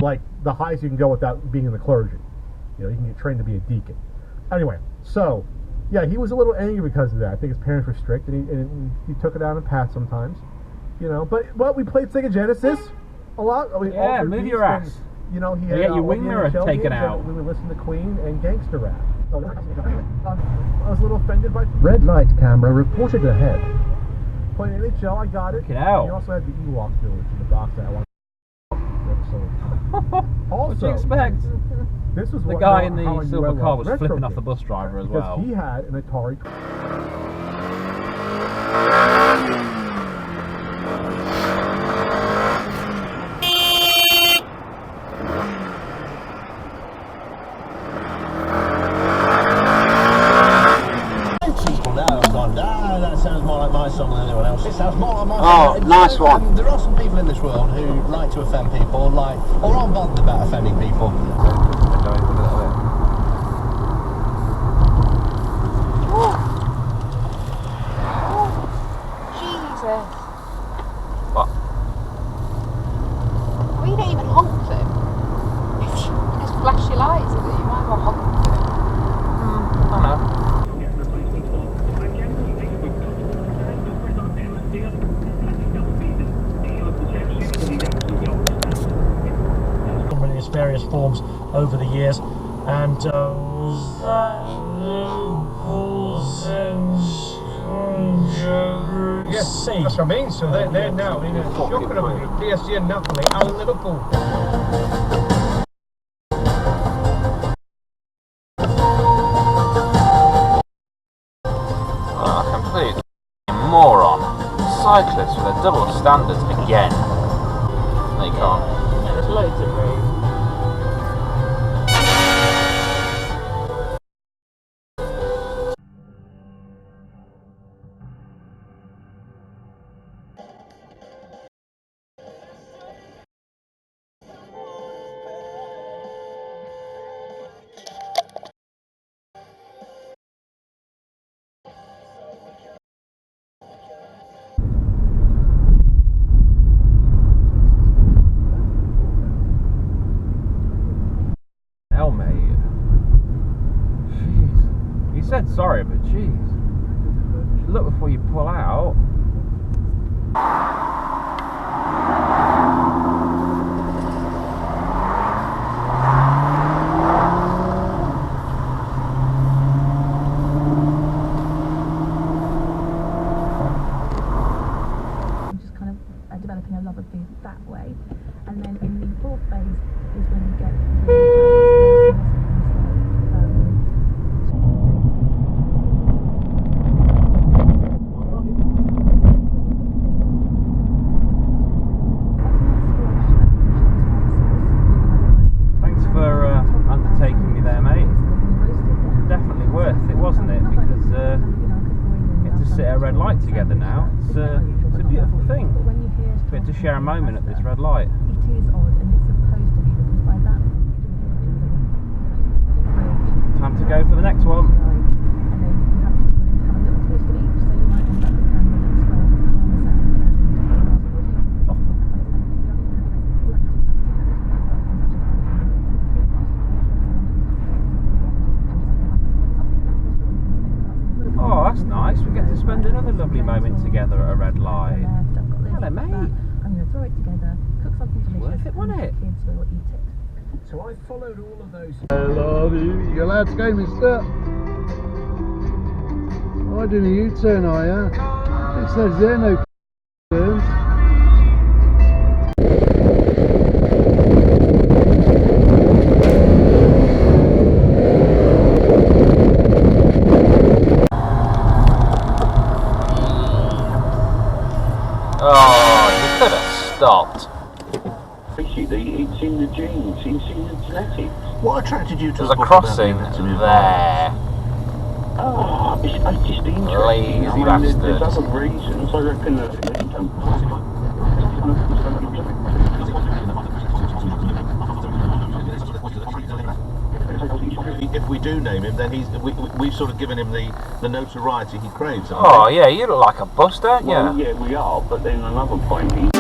like the highest you can go without being in the clergy. You know, you can get trained to be a deacon. Anyway, so yeah, he was a little angry because of that. I think his parents were strict, and he took it out and passed sometimes. You know, but we played Sega Genesis a lot. Yeah, move your ass. You know, he had your wing mirror taken out. We would listen to Queen and gangster rap. I was a little offended by red light camera reported ahead. Playing NHL, I got it. Check it out. He also had the Ewok village in the box that I wanted. Also, what do you expect? This was the guy in the silver car was flipping off the bus driver as well. Because he had an Atari. Oh, nice one. There are some people in this world who like to offend people, or aren't bothered about offending people. Jesus. What? Well, you don't even honk them. You just flash your lights at it. You might as well honk them. I know. Various forms over the years, and yes, that's what I mean. So they're now in a shocker of PSG and Napoli and Liverpool. Complete moron. Cyclists with their double standards again. They can't. Yeah, there's loads of room. Hell, mate. Jeez. He said sorry, but jeez. Look before you pull out. Just kind of developing a love of food that way, and then in the fourth phase is when you get Thanks for undertaking me there, mate. Definitely worth it, wasn't it? Because we get to sit at a red light together now. It's a beautiful thing. We get to share a moment at this red light. It is odd, and it's supposed to be, because by that Time to go for the next one. and then you have to have a little taste of each, so you might end up with cranberry, square, parmesan. Oh, that's nice. We get to spend another lovely moment together at a red light. Hello, mate. I'm going to throw it together, cook something delicious, Worth it, wasn't it? and the kids will eat it. So I followed all of those. I love you. You're allowed to go, mister. Oh, doing a U-turn, are you? It says there, no turns. Oh, you could have stopped. It's in the genes, it's in the genetics. What attracted you to There's a crossing there. Ah, it's just interesting. Lazy There's bastard. other reasons. I reckon that If we do name him, then we've sort of given him the notoriety he craves. Oh, yeah, you look like a bus, don't you? well, yeah, we are, but then another point is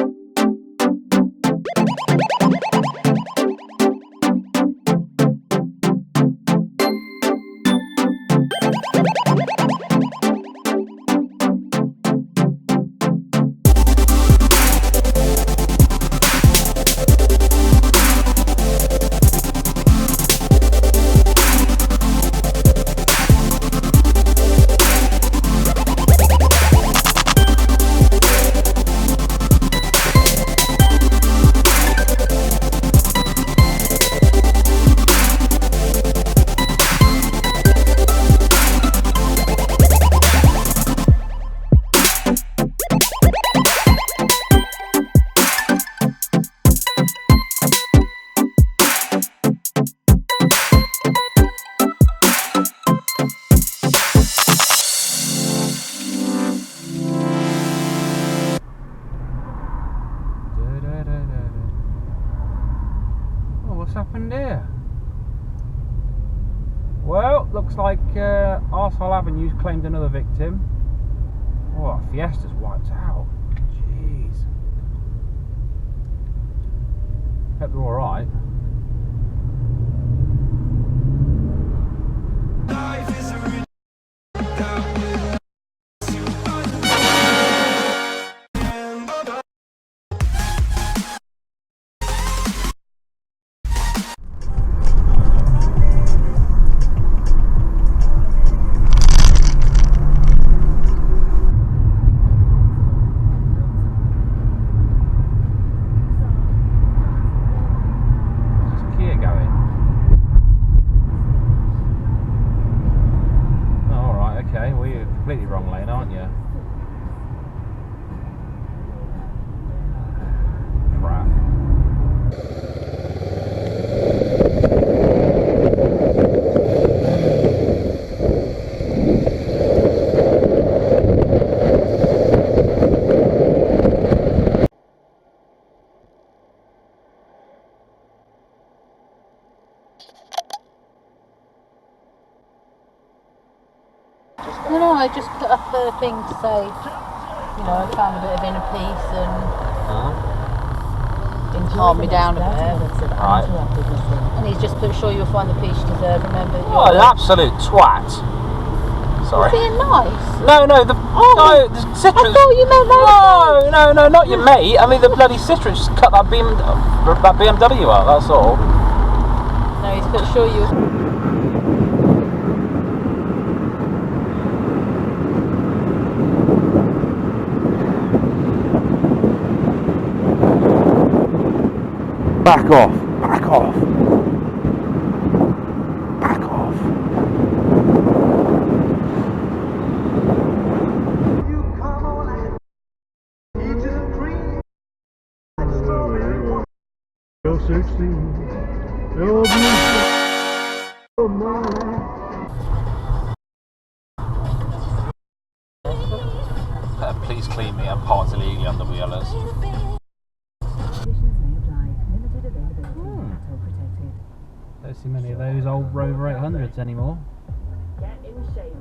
happened here? Well, looks like Arsehole Avenue's claimed another victim. Oh, Fiesta's wiped out. Jeez. Hope they're alright. Completely wrong lane, aren't you? Crap. No, I just put up a thing to say, you know, I found a bit of inner peace and didn't calm me down a bit. Right. And he's just put, sure you'll find the peace you deserve. Remember, Oh, an absolute twat. Sorry. Being nice. No, the Citroen. I thought you meant that. No, not your mate. I mean, the bloody Citroen just cut that BMW out. That's all. No, he's put, sure you. Back off. Back off. Back off. You're 16. You're Please clean me. I'm parked illegally on the wheelers. Don't see many of those old Rover 800s anymore. Get in shape.